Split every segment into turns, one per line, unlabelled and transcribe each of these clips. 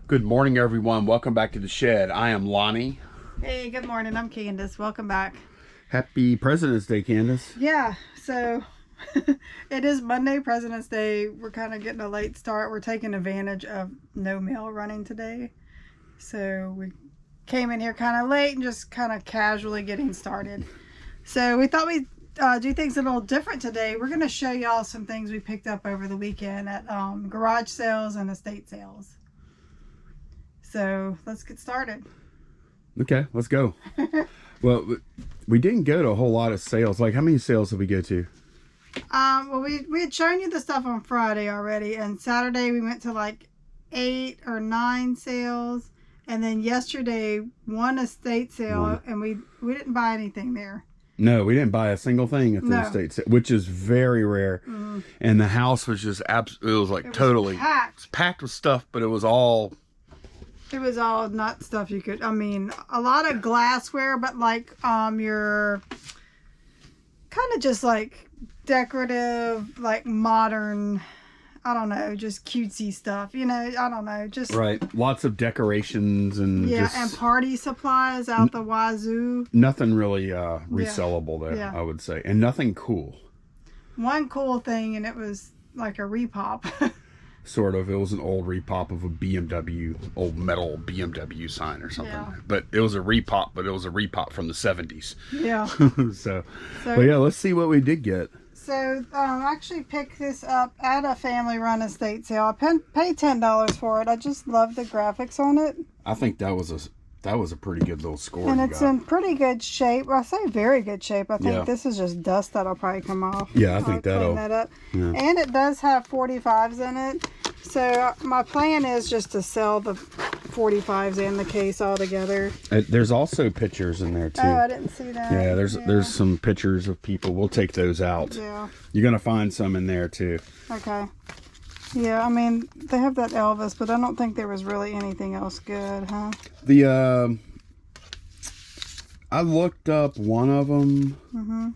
Good morning, everyone. Welcome back to the shed. I am Lonnie.
Hey, good morning. I'm Candace. Welcome back.
Happy President's Day, Candace.
Yeah, so it is Monday, President's Day. We're kind of getting a late start. We're taking advantage of no mail running today. So we came in here kind of late and just kind of casually getting started. So we thought we'd do things a little different today. We're going to show y'all some things we picked up over the weekend at garage sales and estate sales. So let's get started.
Okay, let's go. Well, we didn't go to a whole lot of sales. Like, how many sales did we go to?
Well, we had shown you the stuff on Friday already, and Saturday we went to like 8 or 9 sales, and then yesterday one estate sale, and we didn't buy anything there. No,
we didn't buy a single thing at the estate sale, which is very rare. Mm-hmm. And the house was just it was like totally packed with stuff, but it was all not stuff you could, I mean, a lot of glassware, but like your kind of just like decorative, like modern, I don't know, just cutesy stuff, you know, I don't know, just right, lots of decorations and
and party supplies out the wazoo.
Nothing really resellable there, I would say, and nothing cool.
One cool thing, and it was like a repop.
Sort of. It was an old repop of a BMW, old metal BMW sign or something. Yeah. But it was a repop, but it was a repop from the 70s. Yeah. so, but yeah, let's see what we did get.
So, I actually picked this up at a family-run estate sale. I paid $10 for it. I just love the graphics on it.
I think that was a pretty good little score.
And it's in pretty good shape. Well, I say very good shape. I think this is just dust that'll probably come off.
Yeah, I think that'll
clean that up. Yeah. And it does have 45s in it. So my plan is just to sell the 45s and the case all together.
There's also pictures in there too.
Oh, I didn't see that.
Yeah, there's some pictures of people. We'll take those out.
Yeah.
You're gonna find some in there too.
Okay. Yeah, I mean, they have that Elvis, but I don't think there was really anything else good, huh?
I looked up one of them,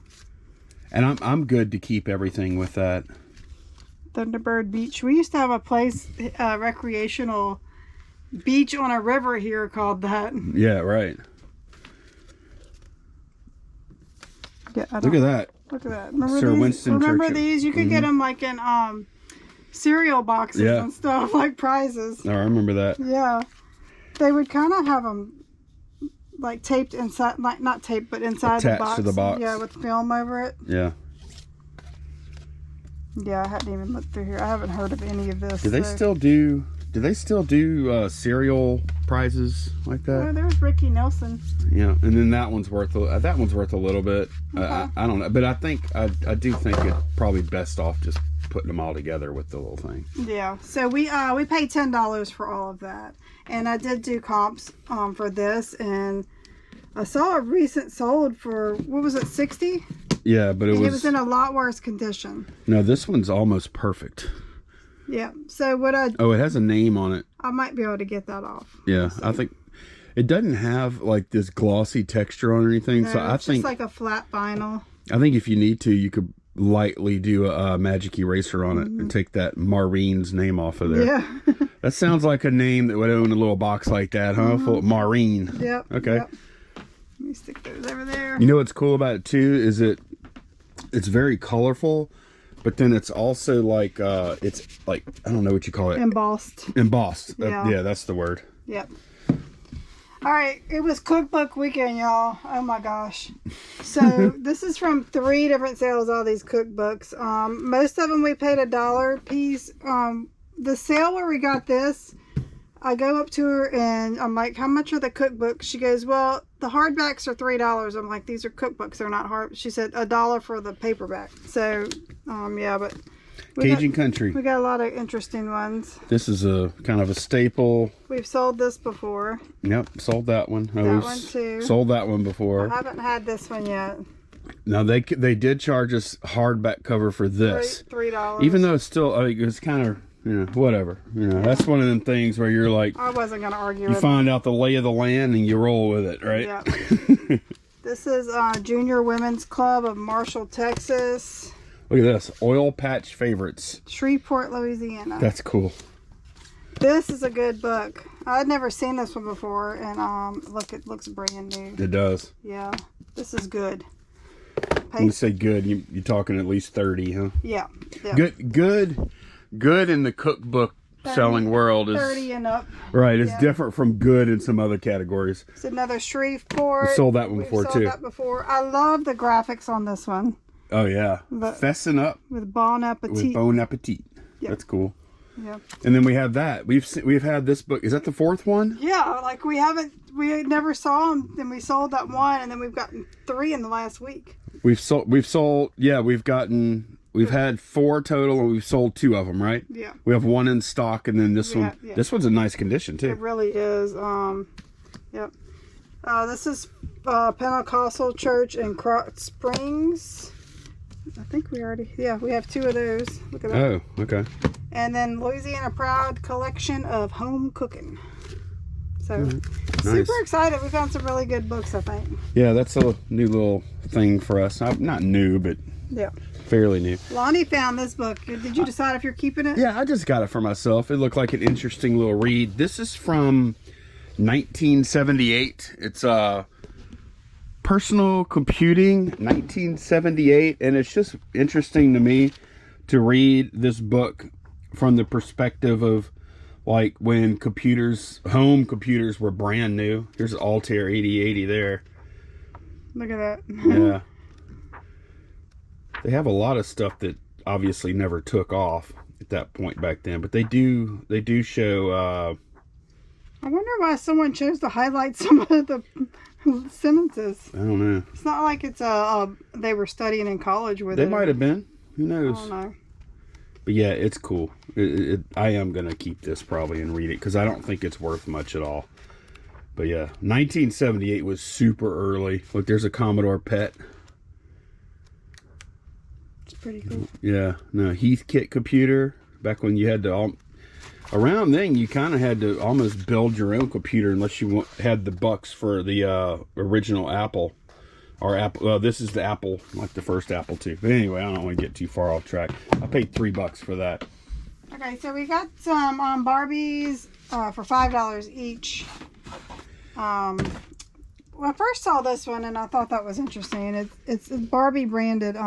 and I'm good to keep everything with that.
Thunderbird Beach. We used to have a place, recreational beach on a river here called that.
Yeah, right.
Yeah,
look at that.
Look at that.
Remember
these? You could get them like in cereal boxes and stuff, like prizes.
Oh, I remember that.
Yeah. They would kind of have them like taped inside, like not taped, but inside the box.
Attached to the box.
Yeah, with film over it.
Yeah.
Yeah, I hadn't even looked through here. I haven't heard of any of this.
Do they still do cereal prizes like that?
Oh, there's Ricky Nelson.
Yeah, and then that one's worth a little bit. Okay. I don't know, but I do think it's probably best off just putting them all together with the little thing.
Yeah. So we paid $10 for all of that, and I did do comps for this, and I saw a recent sold for, what was it, 60?
Yeah, but it was
in a lot worse condition.
No, this one's almost perfect.
Yeah. So
it has a name on it.
I might be able to get that off.
Yeah, I think it doesn't have like this glossy texture on anything.
No,
so I think
it's like a flat vinyl.
I think if you need to, you could lightly do a magic eraser on it and take that Maureen's name off of there. Yeah. That sounds like a name that would own a little box like that, huh? Full of Maureen.
Yep.
Okay.
Yep. Let me stick those over there.
You know what's cool about it too is it's very colorful, but then it's also like it's like, I don't know what you call it.
Embossed.
Yeah, that's the word.
Yep. All right, it was cookbook weekend, y'all. Oh my gosh. So this is from 3 different sales, all these cookbooks. Most of them we paid $1 a piece. The sale where we got this, I go up to her and I'm like, how much are the cookbooks? She goes, well, the hardbacks are $3. I'm like, these are cookbooks, they're not hard. She said $1 for the paperback. So yeah, but
Cajun Country.
We got a lot of interesting ones.
This is a kind of a staple.
We've sold this before.
Yep, sold that one.
That one too.
Sold that one before.
I haven't had this one yet.
Now they did charge us hardback cover for this.
$3.
Even though it's still, I mean, it's kind of, you know, whatever. You know, that's one of them things where you're like,
I wasn't gonna argue.
You find out the lay of the land and you roll with it, right?
Yeah. This is Junior Women's Club of Marshall, Texas.
Look at this. Oil Patch Favorites.
Shreveport, Louisiana.
That's cool.
This is a good book. I'd never seen this one before, and look, it looks brand new.
It does.
Yeah, this is good.
When you say good, you're talking at least 30, huh?
Yeah.
Good in the cookbook 30, selling world is
30 and up.
Right, it's different from good in some other categories.
It's another Shreveport.
We sold that one before too.
That before. I love the graphics on this one.
Oh yeah, fessing up
with Bon Appetit.
With Bon Appetit. Yep. That's cool.
Yep.
And then we have that. We've had this book. Is that the fourth one?
Yeah, like we never saw them, and we sold that one, and then we've gotten 3 in the last week. We've
had 4 total, and we've sold 2 of them, right?
Yeah.
We have 1 in stock, and then this one. Yeah. This one's in nice condition too.
It really is. Yep. This is Pentecostal Church in Krotz Springs. I think we have 2 of those. Look at that.
Oh, okay.
And then Louisiana Proud Collection of Home Cooking. So,
nice.
Super excited. We found some really good books, I think.
Yeah, that's a new little thing for us. Not new, but fairly new.
Lonnie found this book. Did you decide if you're keeping it?
Yeah, I just got it for myself. It looked like an interesting little read. This is from 1978. It's Personal Computing, 1978, and it's just interesting to me to read this book from the perspective of like when home computers were brand new. Here's Altair 8080 there.
Look at that.
Yeah. They have a lot of stuff that obviously never took off at that point back then, but they do show
I wonder why someone chose to highlight some of the sentences.
I don't know.
It's not like it's they were studying in college with it.
They might have been. Who knows?
I don't know.
But yeah, it's cool. I am going to keep this probably and read it because I don't think it's worth much at all. But yeah, 1978 was super early. Look, there's a Commodore PET.
It's pretty cool.
Yeah. No, Heathkit computer. Back when you had to... Around then, you kind of had to almost build your own computer unless you had the bucks for the original Apple. Or Apple. This is the Apple, like the first Apple too. But anyway, I don't want to get too far off track. I paid $3 for that.
Okay, so we got some Barbies for $5 each. Well, I first saw this one and I thought that was interesting. It's Barbie branded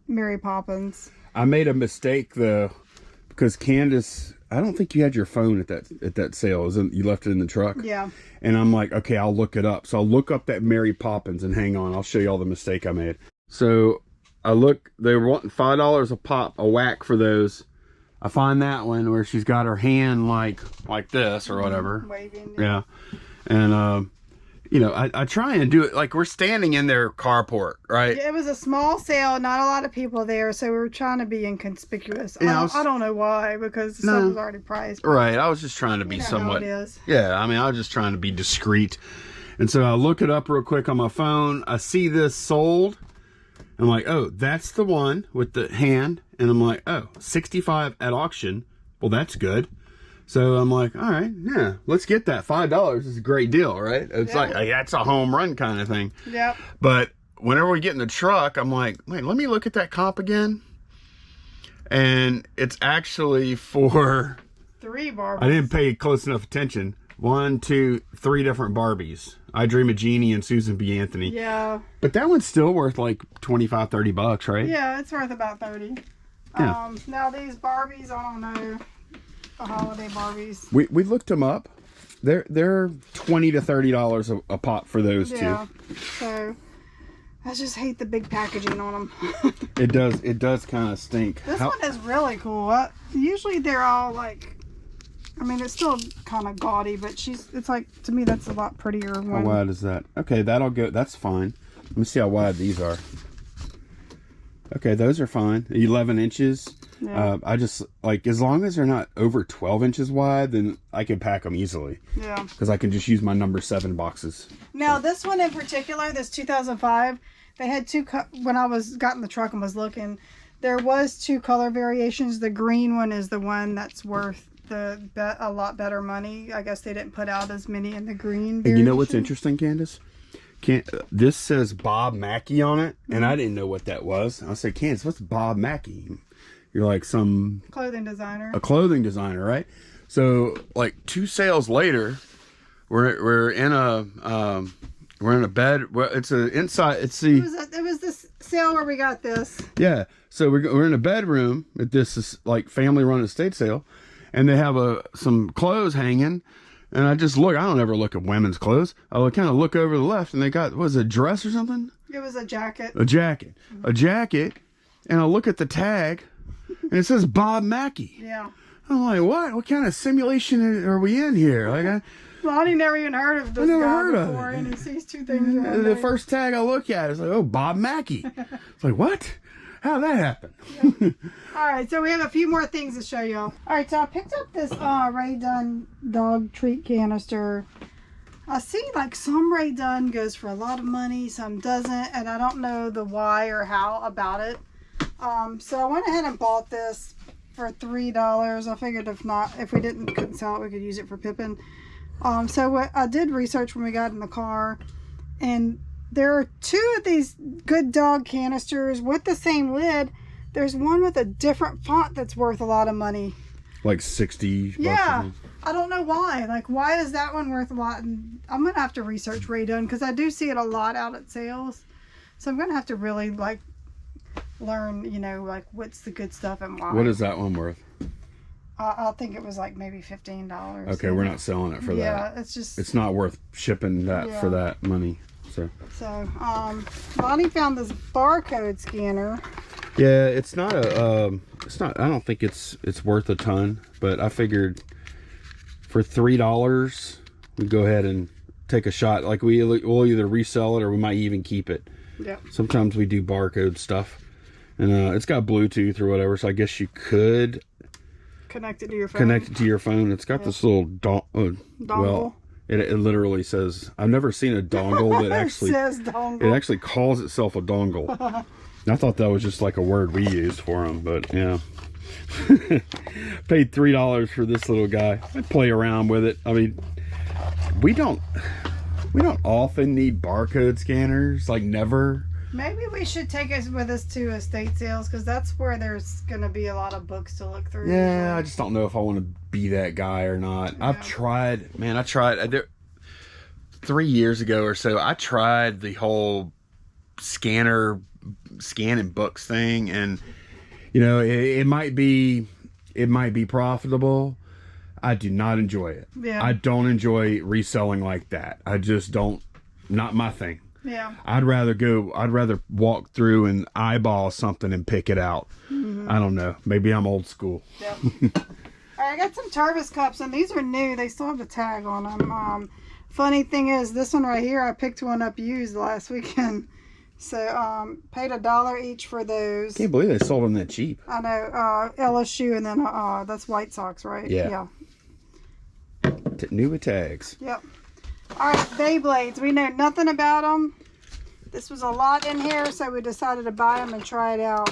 Mary Poppins.
I made a mistake though, because Candace, I don't think you had your phone at that sale. You left it in the truck.
Yeah.
And I'm like, okay, I'll look it up. So I'll look up that Mary Poppins and hang on. I'll show you all the mistake I made. So they were wanting $5 a pop, a whack for those. I find that one where she's got her hand like this or whatever.
Waving.
Yeah. And, you know, I try and do it like we're standing in their carport, right?
Yeah, it was a small sale, not a lot of people there, so we were trying to be inconspicuous.
Yeah,
I don't know why, because the stuff was already priced.
Right, I was just trying to be somewhat...
How it is.
Yeah, I mean, I was just trying to be discreet. And so I look it up real quick on my phone. I see this sold. I'm like, oh, that's the one with the hand. And I'm like, oh, $65 at auction. Well, that's good. So I'm like, all right, yeah, let's get that. $5 is a great deal, right? It's like, that's a home run kind of thing.
Yeah.
But whenever we get in the truck, I'm like, wait, let me look at that comp again. And it's actually for...
3 Barbies.
I didn't pay close enough attention. 1, 2, 3 different Barbies. I Dream of Jeannie and Susan B. Anthony.
Yeah.
But that one's still worth like $25, $30, right?
Yeah, it's worth about 30.
Yeah.
Now these Barbies, I don't know. The holiday Barbies.
We looked them up. They're $20 to $30 a pop for those two.
Yeah. So I just hate the big packaging on them.
It does kind of stink.
This one is really cool. Usually they're all like, I mean, it's still kind of gaudy, but it's like, to me, that's a lot prettier.
How wide is that? Okay, that'll go. That's fine. Let me see how wide these are. Okay, those are fine. 11 inches.
Yeah.
I just, like, as long as they're not over 12 inches wide, then I can pack them easily.
Yeah.
Because I can just use my number 7 boxes.
Now, this one in particular, this 2005, they had 2, when I got in the truck and was looking, there was 2 color variations. The green one is the one that's worth a lot better money. I guess they didn't put out as many in the green variation.
And you know what's interesting, Candace? This says Bob Mackie on it, and I didn't know what that was. I said, Candace, what's Bob Mackie? You're like some...
Clothing designer.
A clothing designer, right? So like 2 sales later, we're in a bed. Well, it's a inside. It's the.
It was this sale where we got this.
Yeah. So we're in a bedroom at this like family run estate sale, and they have some clothes hanging. And I just look. I don't ever look at women's clothes. I kind of look over to the left, and they got a dress or something.
It was a jacket.
A jacket. A jacket. And I look at the tag, and it says Bob Mackey.
Yeah.
I'm like, what? What kind of simulation are we in here? Like,
Lonnie never even heard of this guy before, and he sees 2 things.
The first tag I look at is like, oh, Bob Mackey. It's like, what? How'd that happen?
Yeah. All right, so we have a few more things to show y'all. All right, so I picked up this Ray Dunn dog treat canister. I see like some Ray Dunn goes for a lot of money, some doesn't, and I don't know the why or how about it. So I went ahead and bought this for $3. I figured if we couldn't sell it, we could use it for Pippin. So what I did research when we got in the car, and there are 2 of these good dog canisters with the same lid. There's one with a different font that's worth a lot of money.
Like 60 bucks.
Yeah. I don't know why. Like, why is that one worth a lot? And I'm going to have to research Ray Dunn because I do see it a lot out at sales. So I'm going to have to really, like, learn, like, what's the good stuff and why.
What is that one worth?
I think it was like maybe $15.
Okay, we're not selling it for that.
Yeah, it's just...
It's not worth shipping that for that money. So
Lonnie found this barcode scanner.
Yeah, it's not I don't think it's worth a ton, but I figured for $3 we'd go ahead and take a shot. Like we'll either resell it or we might even keep it.
Yeah.
Sometimes we do barcode stuff. And it's got Bluetooth or whatever, so I guess you could
connect it to your phone.
It's got this little dongle. Well, it literally says, I've never seen a dongle that actually
says dongle.
It actually calls itself a dongle. I thought that was just like a word we used for them, but yeah. Paid $3 for this little guy. I play around with it. I mean, we don't often need barcode scanners, like never.
Maybe we should take us with us to estate sales because that's where there's going to be a lot of books to look through.
Yeah, I just don't know if I want to be that guy or not. Yeah. I've tried, man. I tried 3 years ago or so. I tried the whole scanning books thing, and it might be profitable. I do not enjoy it.
Yeah.
I don't enjoy reselling like that. I just don't. Not my thing.
Yeah.
I'd rather walk through and eyeball something and pick it out. Mm-hmm. I don't know. Maybe I'm old school.
Yep. All right, I got some Tervis cups, and these are new. They still have the tag on them. Funny thing is, this one right here, I picked one up used last weekend. So, paid $1 each for those.
Can't believe they sold them that cheap.
I know. LSU, and then that's White Sox, right?
Yeah. New with tags.
Yep. All right, Beyblades. We know nothing about them. This was a lot in here, so we decided to buy them and try it out.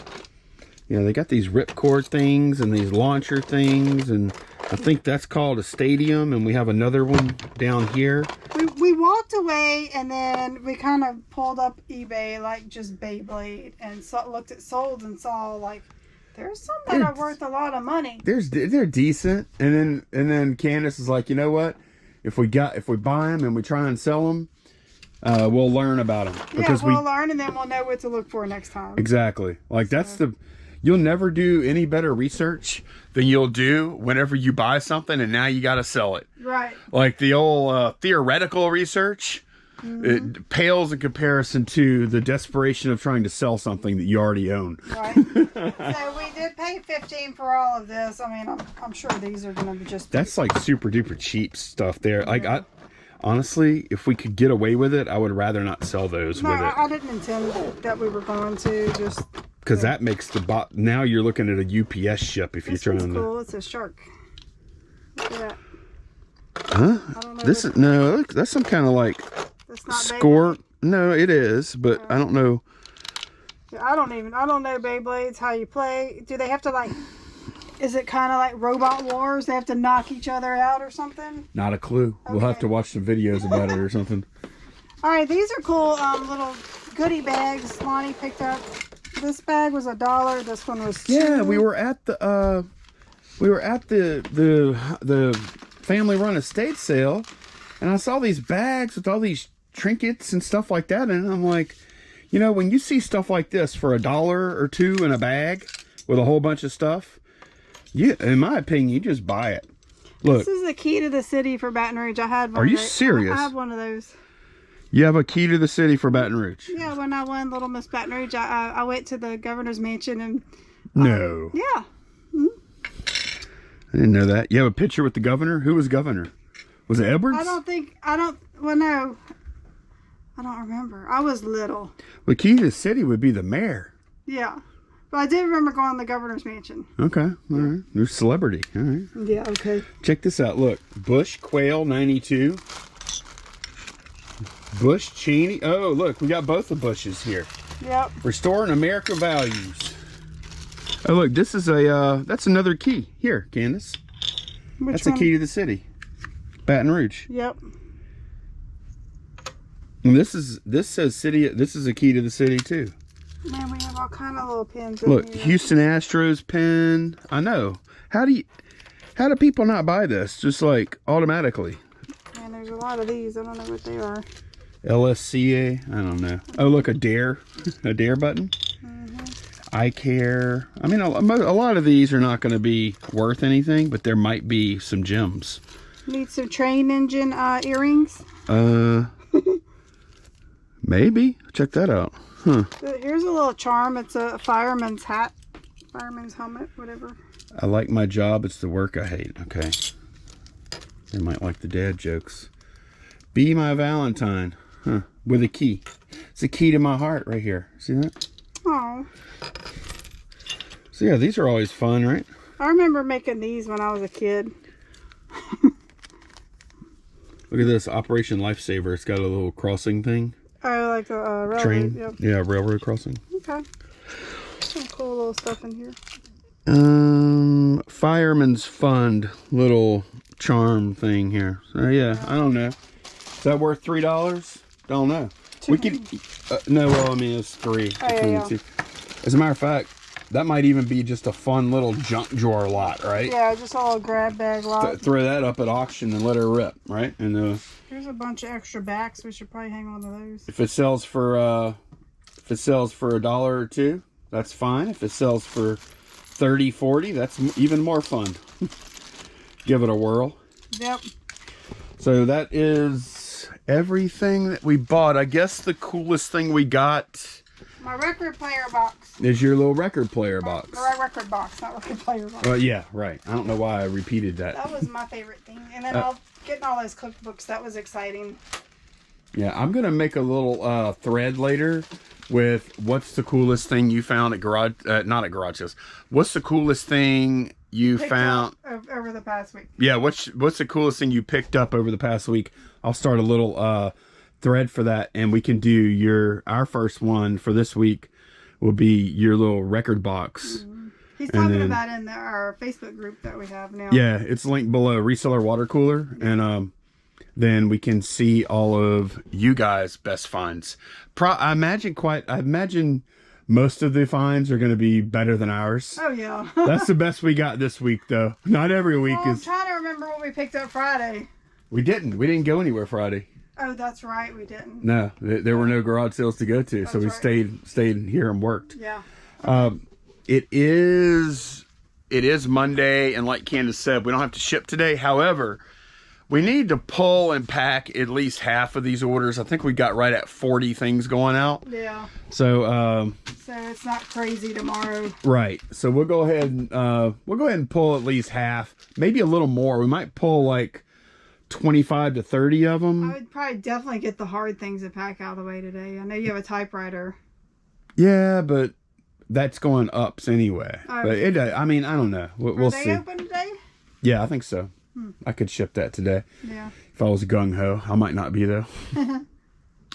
Yeah, they got these ripcord things and these launcher things, and I think that's called a stadium, and we have another one down here.
We walked away, and then we kind of pulled up eBay, like just Beyblade, and looked at solds and saw, like, there's some that are worth a lot of money.
They're decent, and then Candace is like, you know what? If we buy them and we try and sell them, we'll learn about them.
Because we'll learn, and then we'll know what to look for next time.
Exactly. Like you'll never do any better research than you'll do whenever you buy something and now you got to sell it.
Right.
Like the old theoretical research, it pales in comparison to the desperation of trying to sell something that you already own.
Right. So we did pay $15 for all of this. I mean, I'm sure these are going to be just...
That's like super duper cheap stuff there. Like honestly, if we could get away with it, I would rather not sell those with it.
No, I didn't intend that we were going to. Just
because that makes the now you're looking at a UPS ship if you're trying to.
Cool. It's a shark. Look at that.
Huh? That's some kind of like score.
Beyblade?
No, it is, but I don't know.
I don't know Beyblades, how you play. Do they have to like? Is it kind of like Robot Wars? They have to knock each other out or something?
Not a clue. Okay. We'll have to watch some videos about it or something.
All right, these are cool little goodie bags Lonnie picked up. This bag was $1. This one was $2.
Yeah, we were at the we were at the family-run estate sale, and I saw these bags with all these trinkets and stuff like that, and I'm like, you know, when you see stuff like this for $1 or $2 in a bag with a whole bunch of stuff, in my opinion, you just buy it. Look,
this is the key to the city for Baton Rouge. I had one.
Are you serious?
I have one of those.
You have a key to the city for Baton Rouge?
Yeah, when I won Little Miss Baton Rouge, I went to the governor's mansion and...
No.
Yeah.
I didn't know that. You have a picture with the governor? Who was governor? Was it Edwards?
Well, no. I don't remember. I was little.
The key to the city would be the mayor.
Yeah. But I do remember going to the governor's mansion.
Okay. All right. New celebrity. All right.
Yeah, okay.
Check this out. Look. Bush Quail 92. Bush Cheney. Oh, look. We got both the Bushes here.
Yep.
Restoring America Values. Oh, look. This is that's another key. Here, Candace.
Which
That's a key to the city. Baton Rouge.
Yep.
And this says city. This is a key to the city too.
Man, we have all kind of little pins.
Look, Houston Astros pin. I know. How do people not buy this? Just like automatically.
Man, there's a lot of these. I don't know what they are.
LSCA. I don't know. Oh, look, a dare button. I care. I mean, a lot of these are not going to be worth anything, but there might be some gems.
Need some train engine earrings.
Maybe. Check that out. Huh.
Here's a little charm. It's a fireman's hat. Fireman's helmet, whatever.
I like my job. It's the work I hate. Okay. They might like the dad jokes. Be my Valentine. Huh. With a key. It's a key to my heart right here. See that?
Oh.
So yeah, these are always fun, right?
I remember making these when I was a kid.
Look at this. Operation Lifesaver. It's got a little crossing thing.
Oh, like a railroad.
Train.
Yep.
Yeah, railroad crossing.
Okay. Some cool little stuff in here.
Fireman's Fund little charm thing here. So yeah, I don't know. Is that worth $3? Don't know. We could. No, well, I mean it's $3.
Oh, yeah.
The two. As a matter of fact, that might even be just a fun little junk drawer lot, right?
Yeah, just a little grab bag lot.
Throw that up at auction and let her rip, right? And
here's a bunch of extra backs. We should probably hang on to those.
if it sells for $1 or $2, that's fine. If it sells for 30, 40, that's even more fun. Give it a whirl.
Yep.
So that is everything that we bought. I guess the coolest thing we got,
my record player box.
is your little record player box.
My record box, not record player box.
Yeah, right. I don't know why I repeated that.
That was my favorite thing. And then getting all those cookbooks, that was exciting.
Yeah, I'm going to make a little thread later with what's the coolest thing you found at garage, not at garage sales. What's the coolest thing you found
over the past week?
Yeah, what's the coolest thing you picked up over the past week? I'll start a little thread for that, and we can do our first one for this week will be your little record box.
Mm-hmm. He's talking about in our Facebook group that we have now.
Yeah, it's linked below, Reseller Water Cooler, and then we can see all of you guys' best finds. I imagine most of the finds are going to be better than ours.
Oh yeah.
That's the best we got this week, though. Not every week
I'm trying to remember what we picked up Friday.
We didn't go anywhere Friday.
Oh, that's right, we didn't.
No, there were no garage sales to go to, so we stayed here and worked.
Yeah.
It is Monday, and like Candace said, we don't have to ship today. However, we need to pull and pack at least half of these orders. I think we got right at 40 things going out.
Yeah.
So
it's not crazy tomorrow.
Right. So we'll go ahead and pull at least half, maybe a little more. We might pull like 25 to 30 of them.
I would probably definitely get the hard things to pack out of the way today. I know you have a typewriter.
Yeah, but that's going ups anyway.
Oh.
But I mean, I don't know. We'll see.
Are they open today?
Yeah, I think so. I could ship that today.
Yeah.
If I was gung-ho. I might not be, though.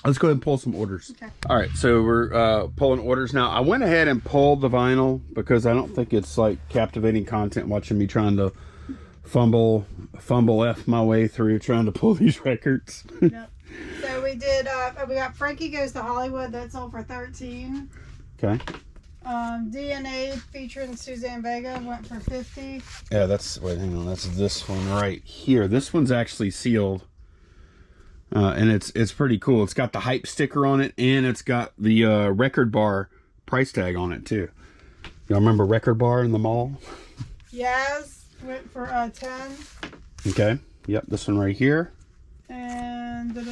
Let's go ahead and pull some orders.
Okay.
All right, so we're pulling orders now. I went ahead and pulled the vinyl because I don't think it's like captivating content watching me trying to fumble F my way through trying to pull these records.
Yep. So we did, we got Frankie Goes to Hollywood. That sold for $13.
Okay.
DNA featuring Suzanne Vega went for $50.
Yeah, wait, hang on. That's this one right here. This one's actually sealed. And it's pretty cool. It's got the hype sticker on it, and it's got the record bar price tag on it too. Y'all remember Record Bar in the mall?
Yes, went for 10.
Okay. Yep, this one right here.
And the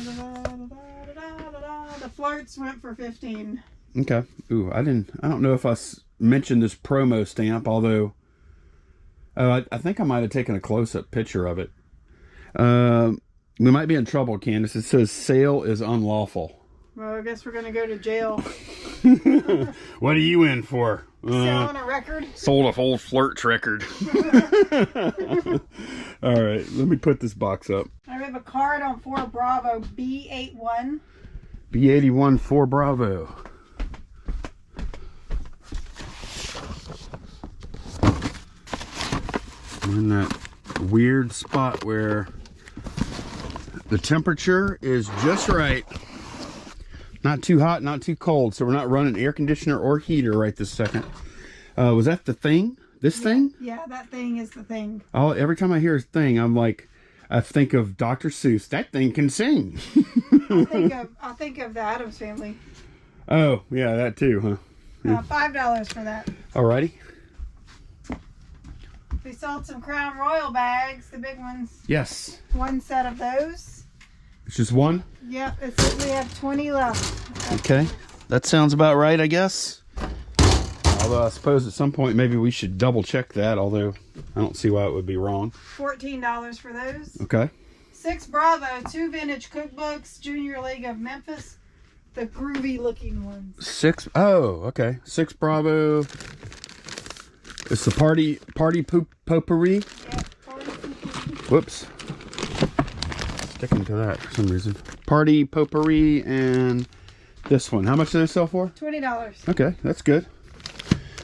flirts went for 15.
Okay. Ooh, I don't know if I mentioned this promo stamp, although I think I might have taken a close-up picture of it. We might be in trouble, Candace. It says sale is unlawful.
Well, I guess we're going to go to jail.
What are you in for?
Selling a record?
Sold a whole flirt's record. All right, let me put this box up.
I have a card on 4 Bravo B81.
B81 4 Bravo. We're in that weird spot where the temperature is just right. Not too hot, not too cold. So we're not running air conditioner or heater right this second. Was that the thing? This thing?
Yeah, that thing is the thing.
Oh, every time I hear a thing, I think of Dr. Seuss. That thing can sing.
I think of the Addams Family.
Oh, yeah, that too, huh? Yeah.
$5 for that.
Alrighty.
We sold some Crown Royal bags, the big ones.
Yes.
1 set of those.
It's just one?
Yep, we have 20 left.
Okay. That sounds about right, I guess. Although I suppose at some point maybe we should double check that, although I don't see why it would be wrong.
$14 for those.
Okay.
6 Bravo, 2 vintage cookbooks, Junior League of Memphis. The groovy looking ones.
6, oh, okay. 6 Bravo. It's the party potpourri.
Yep, party potpourri.
Whoops. Sticking to that for some reason. Party potpourri and this one. How much do they sell for?
$20.
Okay, that's good.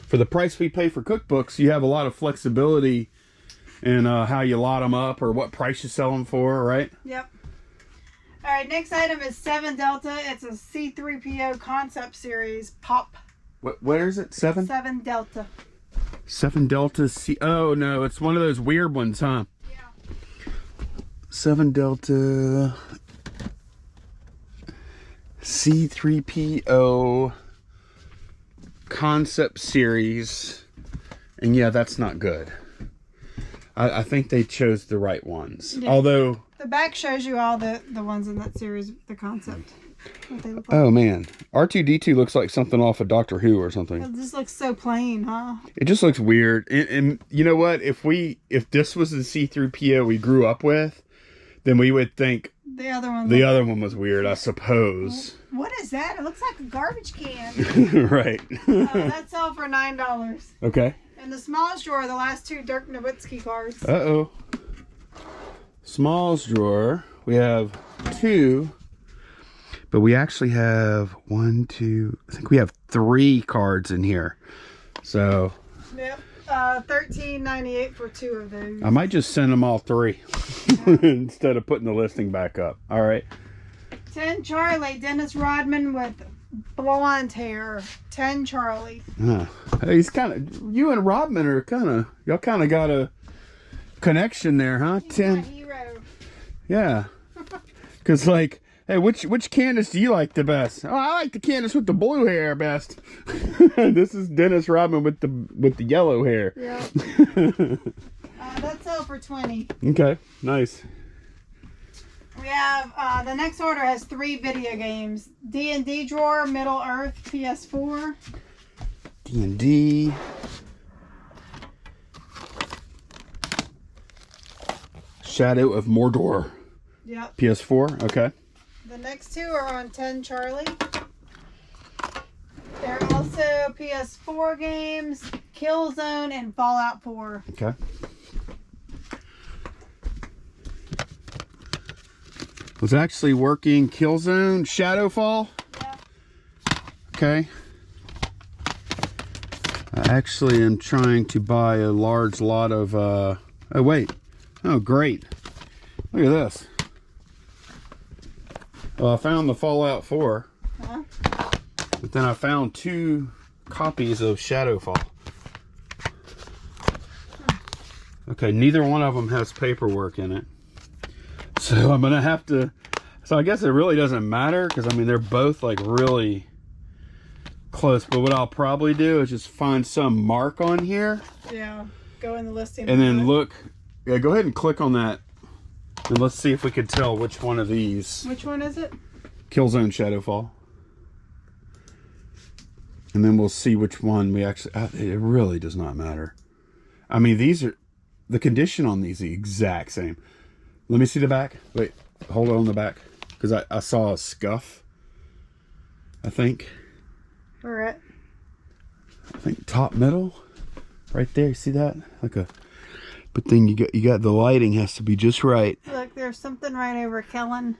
For the price we pay for cookbooks, you have a lot of flexibility in how you lot them up or what price you sell them for, right?
Yep. All right, next item is 7 Delta. It's a C3PO concept series pop.
Where is it? 7?
7 Delta.
7 Delta C. Oh no, it's one of those weird ones, huh?
Yeah.
7 Delta C3PO concept series, and yeah, that's not good. I think they chose the right ones. Yeah. Although
the back shows you all the ones in that series, the concept. What they look like.
Oh man, R2-D2 looks like something off of Doctor Who or something.
It just looks so plain, huh?
It just looks weird. And you know what? If this was the C3PO we grew up with, then we would think
the other one
was weird, I suppose.
What is that? It looks like a garbage can.
Right.
That's all for $9.
Okay.
In the smallest drawer, the last 2 Dirk Nowitzki cards.
Uh-oh. Smallest drawer, we have 2. But we actually have 1, 2, I think we have 3 cards in here. So.
Yep. $13.98 for 2 of those.
I might just send them all 3 instead of putting the listing back up. All right.
10 Charlie, Dennis Rodman with blonde hair. 10 Charlie.
He's kind of, you and Rodman are y'all kind of got a connection there, huh?
He's
10.
my hero.
Yeah. Because like, hey, which Candace do you like the best? Oh, I like the Candace with the blue hair best. This is Dennis Rodman with the yellow hair.
Yeah. That's all for $20.
Okay, nice.
We have the next order has 3 video games: D&D drawer, Middle Earth, PS4.
D&D. Shadow of Mordor.
Yep.
PS4. Okay.
The next 2 are on 10 Charlie. There are also PS4 games, Killzone, and Fallout 4.
Okay. Was actually working Killzone, Shadowfall.
Yeah.
Okay. I actually am trying to buy a large lot of, oh wait. Oh great. Look at this. Well, I found the Fallout 4.
Uh-huh.
But then I found 2 copies of Shadowfall. Okay, neither one of them has paperwork in it. So I'm gonna have to, so I guess it really doesn't matter because I mean they're both like really close, but what I'll probably do is just find some mark on here.
Yeah, go in the listing.
And then look, yeah, go ahead and click on that. And let's see if we can tell which one of these.
Which one is it?
Killzone Shadowfall. And then we'll see which one we actually, it really does not matter. I mean, these are, the condition on these is the exact same. Let me see the back. Wait, hold on the back. Because I saw a scuff, I think.
Where at?
I think top middle. Right there, see that? Like a, but then you got the lighting has to be just right.
Look, there's something right over Kellen.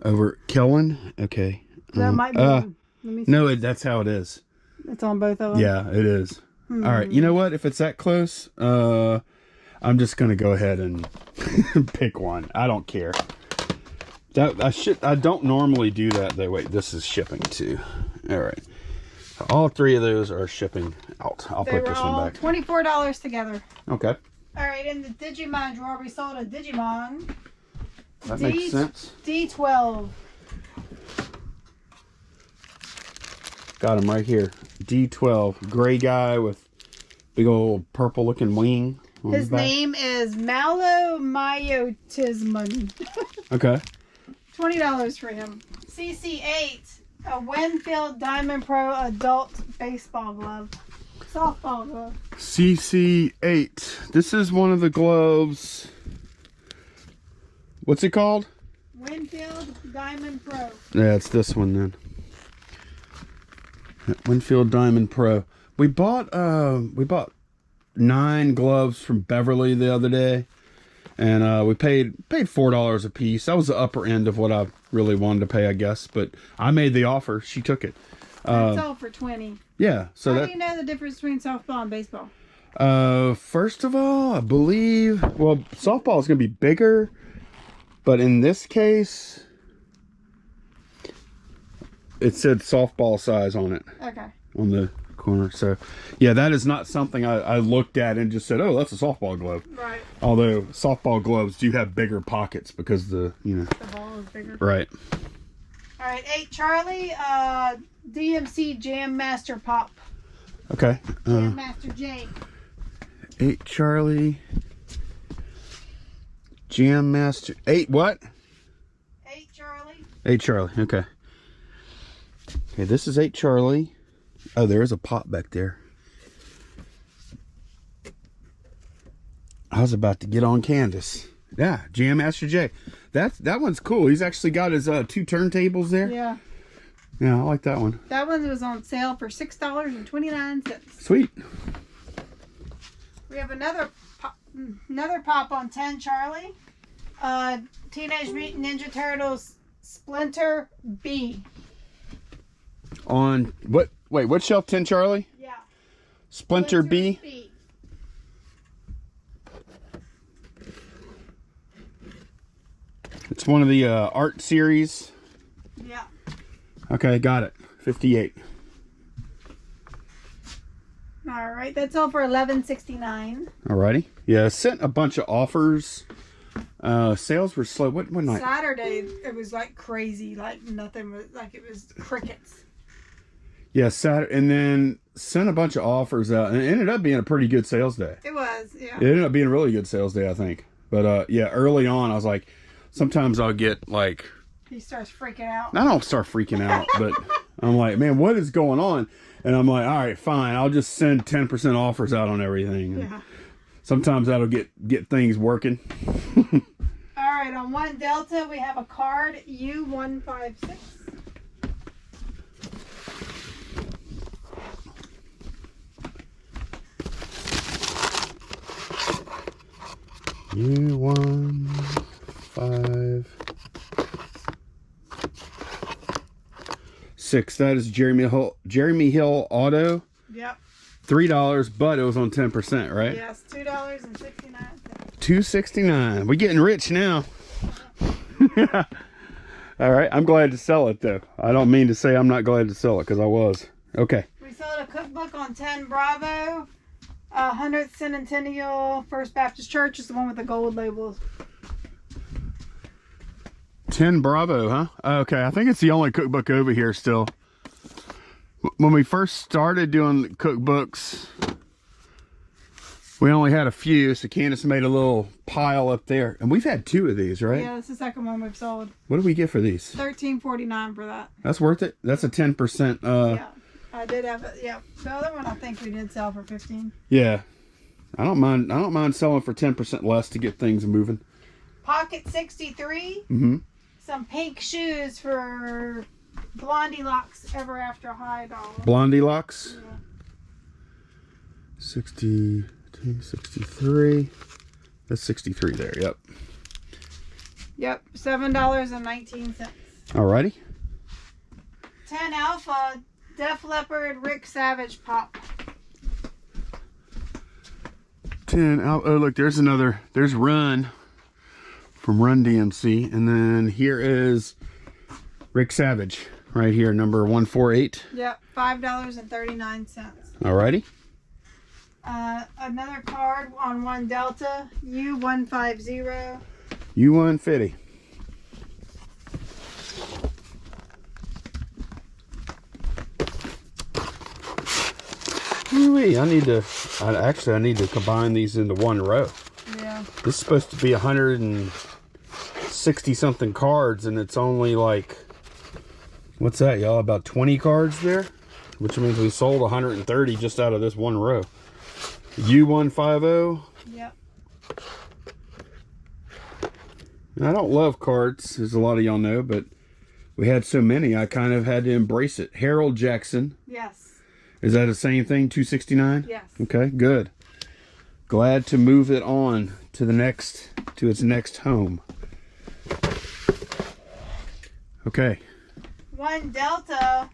Over Kellen? Okay.
That might be let me see.
No, that's how it is.
It's on both of them?
Yeah, it is. All right, you know what? If it's that close, I'm just going to go ahead and pick one. I don't care. I don't normally do that though. Wait, this is shipping too. All right. All three of those are shipping out. I'll put this one back.
$24 together.
Okay.
All right, in the Digimon drawer, we sold a Digimon.
That makes sense.
D12.
Got him right here. D12. Gray guy with big old purple looking wing.
His name is Malo Myotismon.
Okay.
$20 for him. CC8. A Winfield Diamond Pro adult baseball glove. Softball glove.
CC8. This is one of the gloves. What's it called?
Winfield Diamond Pro.
Yeah, it's this one then. Winfield Diamond Pro. We bought 9 gloves from Beverly the other day. And we paid $4 a piece. That was the upper end of what I really wanted to pay, I guess. But I made the offer. She took it.
That's all for $20.
Yeah. So
how do you know the difference between softball and baseball?
First of all, I believe, well, softball is going to be bigger. But in this case, it said softball size on it.
Okay. On
the corner. So yeah, that is not something I looked at and just said, oh, that's a softball glove.
Right.
Although softball gloves do have bigger pockets because the
ball is bigger.
Right.
All right, 8 Charlie, DMC Jam Master Pop.
Okay.
Jam Master J.
8 Charlie. Jam Master. 8 what?
8 Charlie.
8 Charlie. Okay. Okay, this is 8 Charlie. Oh, there is a pop back there. I was about to get on Canvas. Yeah, Jam Master J. That one's cool. He's actually got his 2 turntables there.
Yeah.
Yeah, I like that one.
That one was on sale for $6.29.
Sweet.
We have another pop on 10 Charlie. Teenage Mutant Ninja Turtles Splinter B.
On what? Wait, what shelf? 10 Charlie?
Yeah.
Splinter B? It's one of the art series.
Yeah.
Okay, got it. 58.
All right, that's all for $11.69.
Alrighty. Yeah, I sent a bunch of offers. Sales were slow. What night?
Saturday, it was like crazy. Like nothing was, like it was crickets.
Yeah, Saturday, and then sent a bunch of offers out, and it ended up being a pretty good sales day.
It was, yeah.
It ended up being a really good sales day, I think. But yeah, early on, I was like, sometimes I'll get like...
He starts freaking out.
I don't start freaking out, but I'm like, man, what is going on? And I'm like, all right, fine. I'll just send 10% offers out on everything.
Yeah.
Sometimes that'll get things working.
All right, on 1 Delta, we have a card U156.
U156. That is Jeremy Hill Auto.
Yep.
$3, but it was on 10%, right?
Yes, $2.69.
$2.69. We're getting rich now. All right, I'm glad to sell it though. I don't mean to say I'm not glad to sell it because I was. Okay.
We sold a cookbook on 10 Bravo. 100th Centennial First Baptist Church is the one with the gold labels.
10 Bravo, huh? Okay, I think it's the only cookbook over here still. When we first started doing cookbooks, we only had a few, so Candace made a little pile up there. And we've had 2 of these, right?
Yeah, that's the second one we've sold.
What did we get for these?
$13.49 for that.
That's worth it? That's a 10%.
Yeah, I did have it. Yeah, the other one I think we did sell for 15.
Yeah, I don't mind selling for 10% less to get things moving.
Pocket 63.
Mm-hmm.
Some pink shoes for Blondie Locks Ever After High doll.
Blondie Locks?
Yeah.
62, 63. That's 63 there, yep.
Yep, $7.19.
Alrighty.
10 Alpha Def Leppard Rick Savage Pop.
10 out. Oh, look, there's another. There's Run from Run DMC. And then here is Rick Savage right here, number 148.
Yep, $5.39.
Alrighty.
Another card on 1 Delta, U150.
U150. I need to combine these into one row.
Yeah.
This is supposed to be 160 something cards, and it's only like, what's that, y'all? About 20 cards there, which means we sold 130 just out of this one row. U150.
Yep.
I don't love cards, as a lot of y'all know, but we had so many, I kind of had to embrace it. Harold Jackson.
Yes.
Is that the same thing, 269?
Yes.
Okay, good. Glad to move it on to its next home. Okay.
1 Delta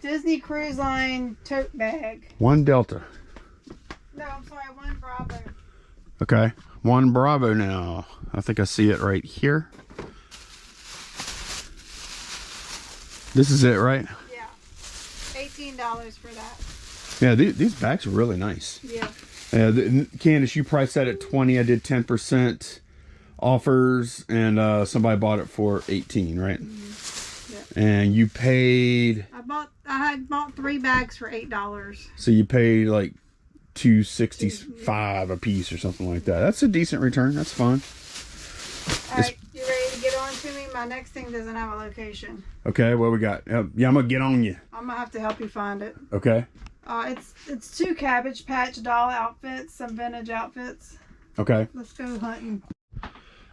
Disney Cruise Line tote bag.
1 Delta.
No, I'm sorry, 1 Bravo.
Okay, 1 Bravo now. I think I see it right here. This is it, right?
Yeah. $18 for that.
Yeah, these bags are really nice.
Yeah.
Candace, you priced that at 20. I did 10% offers, and somebody bought it for 18, right?
Mm-hmm. Yeah.
And you paid.
I had bought 3 bags for $8.
So you paid like $265 a piece or something like that. That's a decent return. That's fun.
All right, you ready to get on to me? My next thing doesn't have a location.
Okay, what we got? Yeah, I'm gonna get on you.
I'm gonna have to help you find it.
Okay.
It's 2 Cabbage Patch doll outfits, some vintage outfits.
Okay.
Let's go hunting.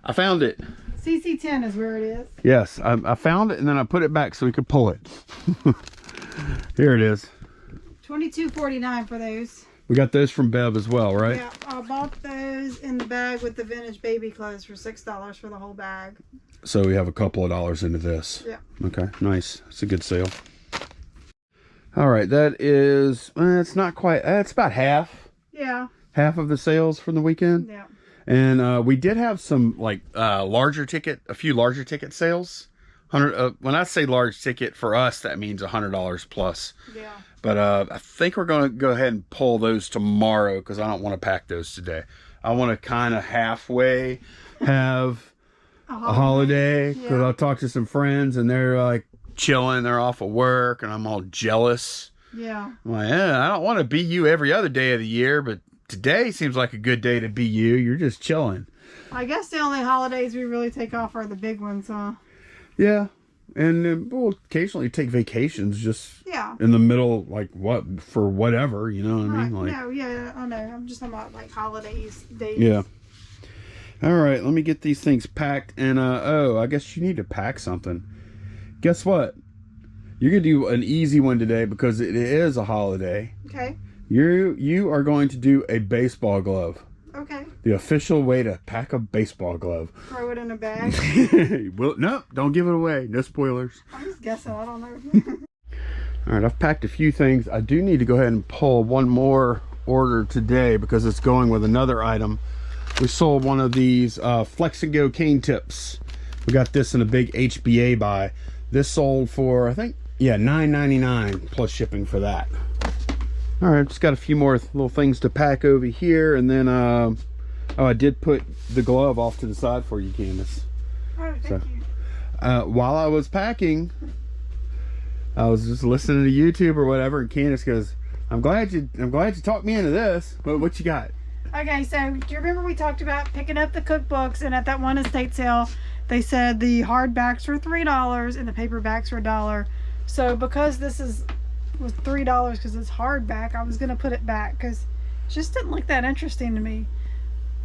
I found it.
CC10 is where it is.
Yes, I found it, and then I put it back so we could pull it. Here it is.
$22.49 for those.
We got those from Bev as well, right?
Yeah, I bought those in the bag with the vintage baby clothes for $6 for the whole bag.
So we have a couple of dollars into this.
Yeah.
Okay, nice. It's a good sale. All right, that is, it's not quite, it's about half.
Yeah.
Half of the sales from the weekend.
Yeah.
And we did have some like a few larger ticket sales. When I say large ticket, for us, that means $100 plus.
Yeah.
But I think we're going to go ahead and pull those tomorrow because I don't want to pack those today. I want to kind of halfway have a holiday because I'll talk to some friends and they're like chilling. They're off of work and I'm all jealous.
Yeah.
I'm like, I don't want to be you every other day of the year, but today seems like a good day to be you. You're just chilling.
I guess the only holidays we really take off are the big ones, huh?
Yeah. And we'll occasionally take vacations just
yeah.
in the middle, like for whatever, you know what I mean? Like,
no, yeah, I know. I'm just talking about like holidays, days.
Yeah. All right, let me get these things packed. And, I guess you need to pack something. Guess what? You're going to do an easy one today because it is a holiday.
Okay.
You are going to do a baseball glove.
Okay.
The official way to pack a baseball glove.
Throw it in a bag.
Well, no, don't give it away. No spoilers.
I'm just guessing. I don't know.
All right, I've packed a few things. I do need to go ahead and pull one more order today because it's going with another item. We sold one of these Flex and Go cane tips. We got this in a big HBA buy. This sold for, I think, yeah, $9.99 plus shipping for that. All right, just got a few more little things to pack over here, and then oh, I did put the glove off to the side for you, Candace.
Oh, thank you.
While I was packing, I was just listening to YouTube or whatever, and Candace goes, I'm glad you talked me into this. But what you got?
Okay, so do you remember we talked about picking up the cookbooks, and at that one estate sale they said the hardbacks were $3 and the paperbacks were $1. So because this was $3 because it's hardback, I was gonna put it back because it just didn't look that interesting to me.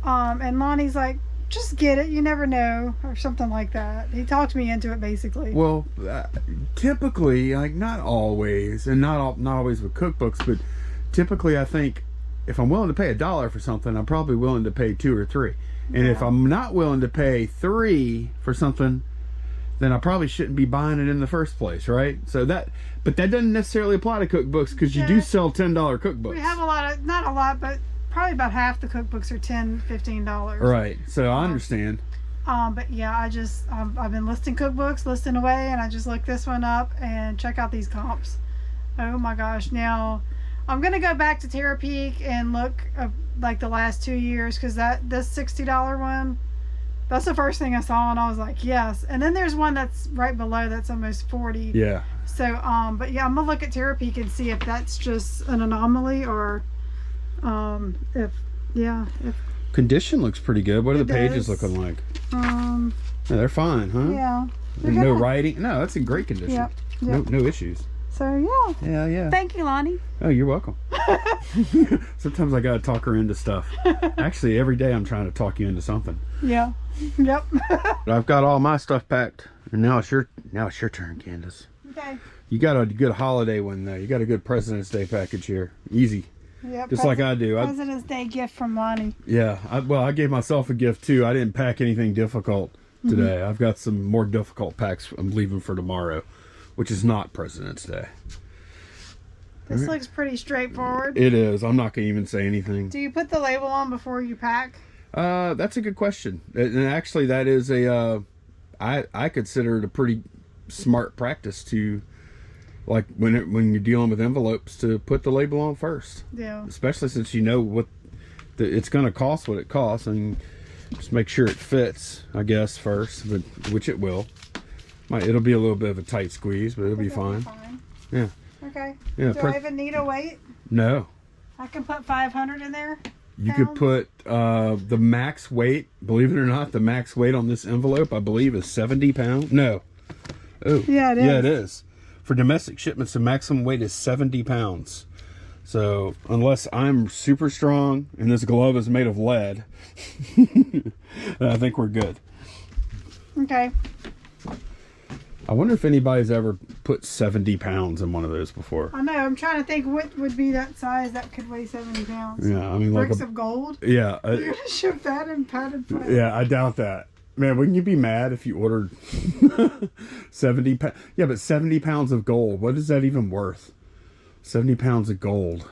And Lonnie's like, just get it, you never know, or something like that. He talked me into it basically.
Well, typically, like not always, and not always with cookbooks, but typically I think if I'm willing to pay $1 for something, I'm probably willing to pay $2 or $3. And if I'm not willing to pay $3 for something, then I probably shouldn't be buying it in the first place, right? So but that doesn't necessarily apply to cookbooks, because you do sell $10 cookbooks.
We have a lot of, not a lot, but probably about half the cookbooks are $10, $15.
Right. So I understand.
But yeah, I've been listing cookbooks, listing away, and I just looked this one up and check out these comps. Oh my gosh. Now I'm gonna go back to Terra Peak and look like the last 2 years, because this $60 one, that's the first thing I saw, and I was like, yes. And then there's one that's right below that's almost 40.
Yeah.
So but yeah, I'm gonna look at Terra Peak and see if that's just an anomaly, or if
condition looks pretty good. What are the pages looking like? Yeah, they're fine, huh?
Yeah.
No writing. No, that's in great condition.
Yep.
No issues.
So
Yeah.
Thank you, Lonnie.
Oh, you're welcome. Sometimes I gotta talk her into stuff. Actually, every day I'm trying to talk you into something.
Yeah. Yep.
But I've got all my stuff packed, and now it's your turn, Candace.
Okay.
You got a good holiday one though. You got a good President's Day package here. Easy.
Yeah.
Just like I do.
President's Day gift from Lonnie.
Yeah. I gave myself a gift too. I didn't pack anything difficult today. I've got some more difficult packs I'm leaving for tomorrow, which is not President's Day.
This looks pretty straightforward.
It is. I'm not going to even say anything.
Do you put the label on before you pack?
That's a good question. And actually, that is I consider it a pretty smart practice to, like when you're dealing with envelopes, to put the label on first.
Yeah.
Especially since you know what it's going to cost, what it costs, and just make sure it fits, I guess, first, which it will. It'll be a little bit of a tight squeeze, but it'll be fine. Yeah.
Okay.
Yeah.
Do I even need a weight?
No.
I can put 500 in there?
You could put the max weight, believe it or not, the max weight on this envelope, I believe, is 70 pounds. No. Oh.
Yeah, it is.
Yeah, it is. For domestic shipments, the maximum weight is 70 pounds. So, unless I'm super strong and this glove is made of lead, I think we're good.
Okay.
I wonder if anybody's ever put 70 pounds in one of those before.
I know. I'm trying to think what would be that size that could weigh 70 pounds.
Yeah, I mean,
bricks of gold.
Yeah.
You're gonna ship that in padded plastic.
Yeah, I doubt that. Man, wouldn't you be mad if you ordered 70 pounds? Yeah, but 70 pounds of gold. What is that even worth? 70 pounds of gold.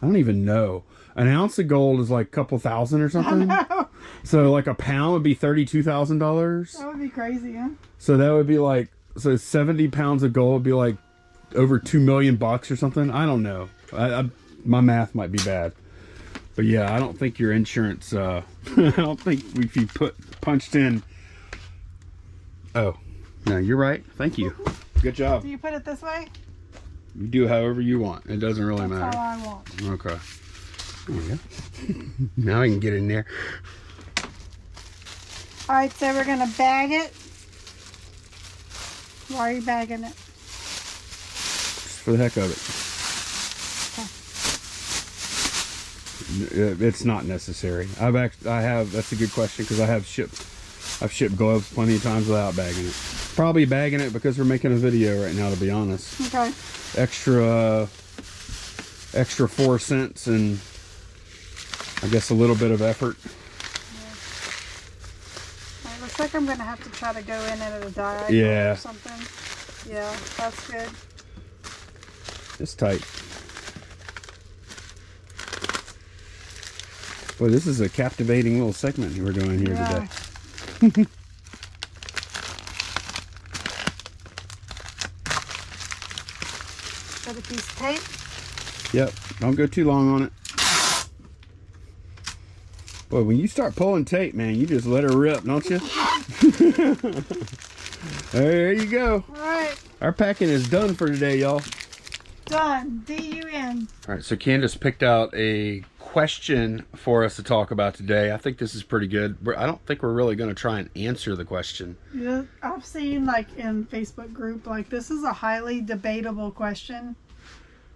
I don't even know. An ounce of gold is like a couple thousand or something.
I know.
So like a pound would be $32,000.
That would be crazy, huh?
So that would be like, so 70 pounds of gold would be like over $2 million or something. I don't know. My math might be bad. But yeah, I don't think your insurance, I don't think if you punched in. Oh, no, you're right. Thank you. Good job.
Do you put it this way?
You do however you want. It doesn't really matter.
That's how I want.
Okay. There you go. Now I can get in there.
Alright, so we're going to bag it. Why are you bagging it?
Just for the heck of it. It's not necessary. That's a good question, because I've shipped gloves plenty of times without bagging it. Probably bagging it because we're making a video right now, to be honest.
Okay.
Extra 4 cents and I guess a little bit of effort.
Yeah. It looks like I'm going to have to try to go in at a diagonal or something. Yeah, that's good.
It's tight. Boy, this is a captivating little segment we're doing here today.
Got a piece of tape.
Yep. Don't go too long on it. Boy, when you start pulling tape, man, you just let her rip, don't you? There you go.
All right.
Our packing is done for today, y'all.
Done. D-U-N.
All right, so Candace picked out a question for us to talk about today. I think this is pretty good. I don't think we're really going to try and answer the question.
Yeah, I've seen like in Facebook group, like this is a highly debatable question.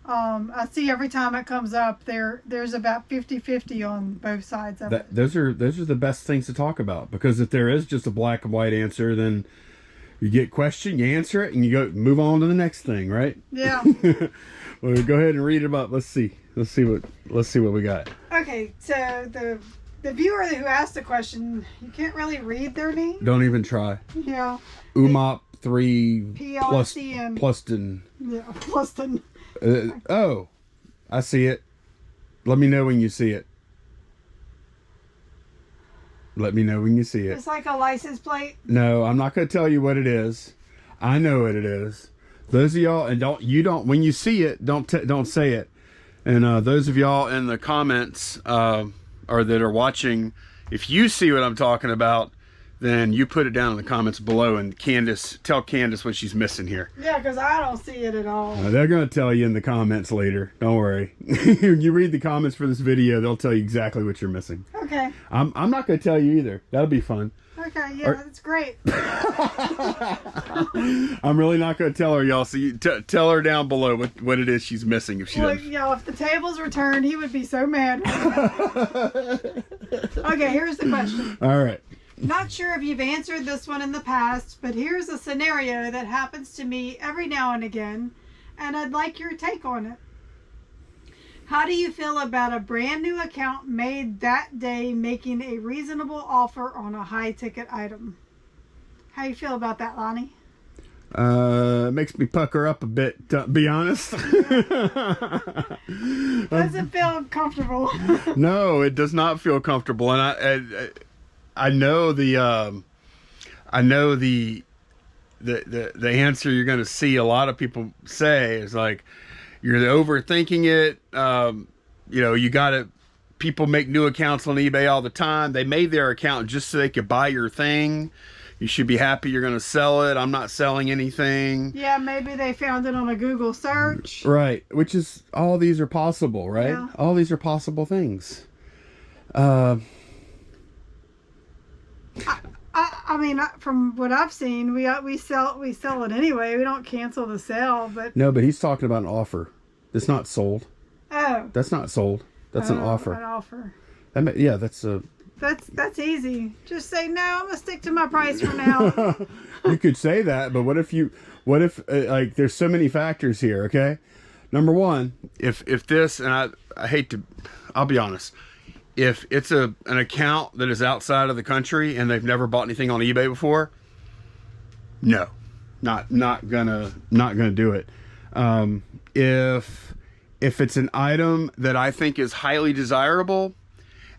I see every time it comes up, there's about 50-50 on both sides of it.
Those are the best things to talk about, because if there is just a black and white answer, then you get question, you answer it, and you move on to the next thing, right?
Yeah.
Well, go ahead and read them up. Let's see what we got.
Okay, so the viewer who asked the question, you can't really read their name.
Don't even try.
Yeah.
Umop 3
PLCN.
Pluston.
Yeah, Pluston.
Oh, I see it. Let me know when you see it. Let me know when you see it.
It's like a license plate.
No, I'm not going to tell you what it is. I know what it is. Those of y'all, and when you see it, don't say it. And those of y'all in the comments or that are watching, if you see what I'm talking about, then you put it down in the comments below, and tell Candace what she's missing here.
Yeah, because I don't see it at all.
They're going to tell you in the comments later. Don't worry. You read the comments for this video, they'll tell you exactly what you're missing.
Okay.
I'm not going to tell you either. That'll be fun.
Okay, yeah, that's great.
I'm really not going to tell her, y'all. So you tell her down below what it is she's missing. If she doesn't.
If the tables returned, he would be so mad. Okay, here's the question.
All right.
Not sure if you've answered this one in the past, but here's a scenario that happens to me every now and again, and I'd like your take on it. How do you feel about a brand new account made that day making a reasonable offer on a high ticket item? How do you feel about that, Lonnie?
It makes me pucker up a bit, to be honest.
Doesn't feel comfortable.
No, it does not feel comfortable, and I know the answer you're going to see a lot of people say is like, you're overthinking it. You got to, people make new accounts on eBay all the time. They made their account just so they could buy your thing. You should be happy you're going to sell it. I'm not selling anything.
Yeah, maybe they found it on a Google search.
Right, which is, all these are possible, right? Yeah. All these are possible things.
I mean, from what I've seen, we sell it anyway. We don't cancel the sale, but
no. But he's talking about an offer. It's not sold.
Oh,
that's not sold. That's an offer.
An offer.
That's
easy. Just say no. I'm gonna stick to my price for now.
You could say that, but what if like there's so many factors here? Okay, number one, if this, and I hate to, I'll be honest. If it's an account that is outside of the country and they've never bought anything on eBay before, no, not gonna do it. If it's an item that I think is highly desirable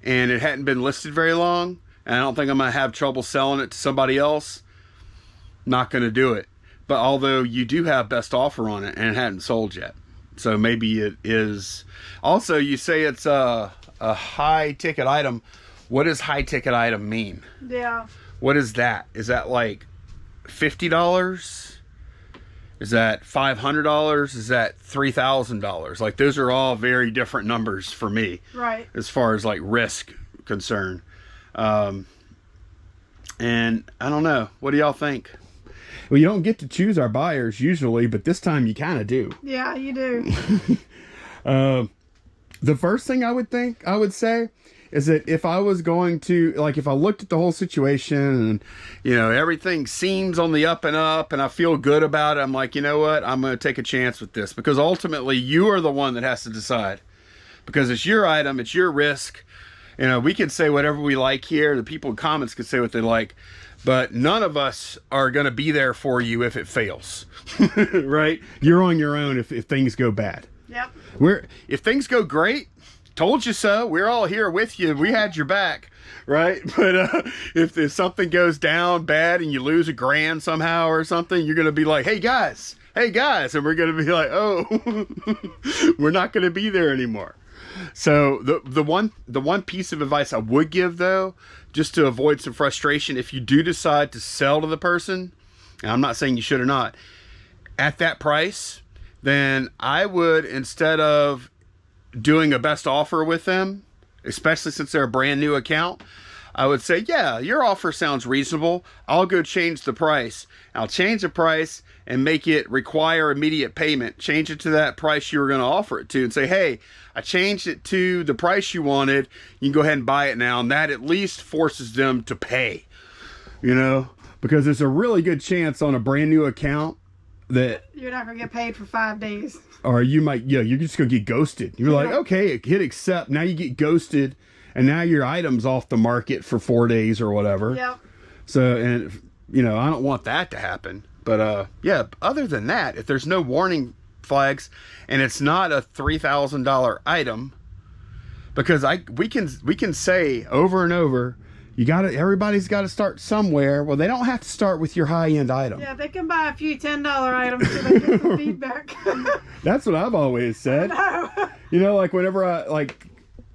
and it hadn't been listed very long, and I don't think I'm gonna have trouble selling it to somebody else, not gonna do it. But although you do have best offer on it and it hadn't sold yet, so maybe it is. Also, you say it's a high ticket item. What does high ticket item mean?
Yeah.
What is that? Is that like $50? Is that $500? Is that $3,000? Like, those are all very different numbers for me.
Right.
As far as like risk concern. And I don't know. What do y'all think? Well, you don't get to choose our buyers usually, but this time you kind of do.
Yeah, you do.
The first thing I would say is that if I was going to, like, if I looked at the whole situation and, everything seems on the up and up and I feel good about it, I'm like, you know what? I'm going to take a chance with this, because ultimately you are the one that has to decide, because it's your item. It's your risk. We can say whatever we like here. The people in comments can say what they like, but none of us are going to be there for you if it fails, right? You're on your own if things go bad.
Yep.
If things go great, told you so. We're all here with you. We had your back, right? But if something goes down bad and you lose $1,000 somehow or something, you're gonna be like, "Hey guys, hey guys, and we're going to be like, oh, we're not going to be there anymore. So the one piece of advice I would give, though, just to avoid some frustration, if you do decide to sell to the person, and I'm not saying you should or not, at that price, then I would, instead of doing a best offer with them, especially since they're a brand new account, I would say, yeah, your offer sounds reasonable. I'll go change the price. I'll change the price and make it require immediate payment. Change it to that price you were going to offer it to, and say, hey, I changed it to the price you wanted. You can go ahead and buy it now. And that at least forces them to pay, you know, because there's a really good chance on a brand new account that
you're not going to get paid for 5 days.
Or you might, yeah, you're just going to get ghosted. You're like, okay, hit accept. Now you get ghosted. And now your item's off the market for 4 days or whatever.
Yep.
So, and, you know, I don't want that to happen. But, yeah, other than that, if there's no warning flags and it's not a $3,000 item, because we can say over and over, everybody's got to start somewhere. Well, they don't have to start with your high-end item.
Yeah, they can buy a few $10 items so they get some feedback.
That's what I've always said. You know, like whenever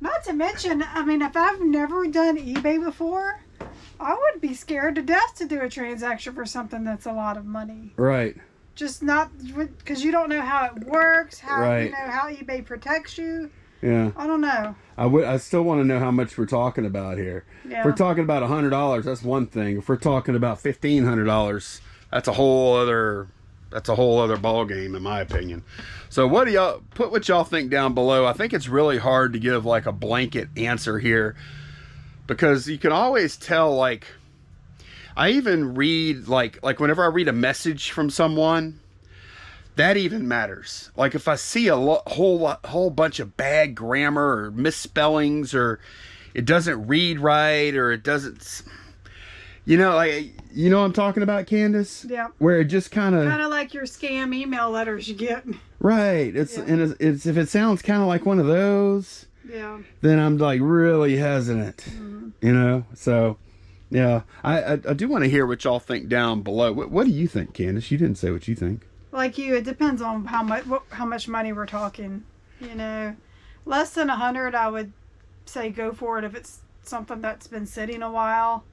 Not to mention, I mean, if I've never done eBay before, I would be scared to death to do a transaction for something that's a lot of money.
Right.
Just not, because you don't know how it works,
right.
You know how eBay protects you.
Yeah.
I don't know.
I still want to know how much we're talking about here.
Yeah.
If we're talking about $100, that's one thing. If we're talking about $1,500, that's a whole other ball game, in my opinion. So what do y'all put what y'all think down below? I think it's really hard to give like a blanket answer here, because you can always tell, like, I even read like whenever I read a message from someone, that even matters. Like if I see a whole bunch of bad grammar or misspellings, or it doesn't read right, or it doesn't, you know, like, you know what I'm talking about, Candace?
Yeah.
Where it just kind of
like your scam email letters you get.
Right. It's if it sounds kind of like one of those.
Yeah.
Then I'm like really hesitant. Mm-hmm. You know. So, yeah, I do want to hear what y'all think down below. What do you think, Candace? You didn't say what you think.
Like you, it depends on how much money we're talking. You know, less than 100, I would say go for it if it's something that's been sitting a while.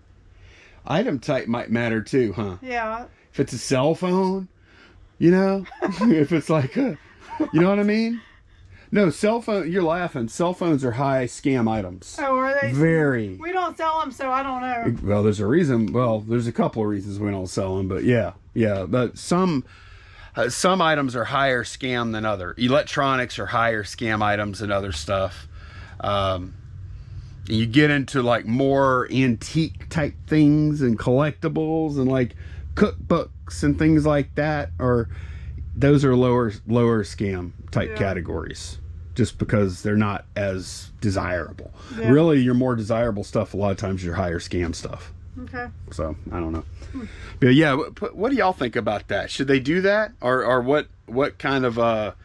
Item type might matter too, huh?
Yeah.
If it's a cell phone, you know, if it's like you know what I mean? No, cell phone. You're laughing. Cell phones are high scam items.
Oh, are they?
Very.
We don't sell them, so I don't know.
Well, there's a reason. Well, there's a couple of reasons we don't sell them, but yeah. But some items are higher scam than other. Electronics are higher scam items than other stuff. You get into like more antique type things and collectibles and like cookbooks and things like that, or those are lower scam type categories, just because they're not as desirable. Yeah. Really, your more desirable stuff a lot of times your higher scam stuff.
Okay.
So I don't know. But yeah, what do y'all think about that? Should they do that, or what kind of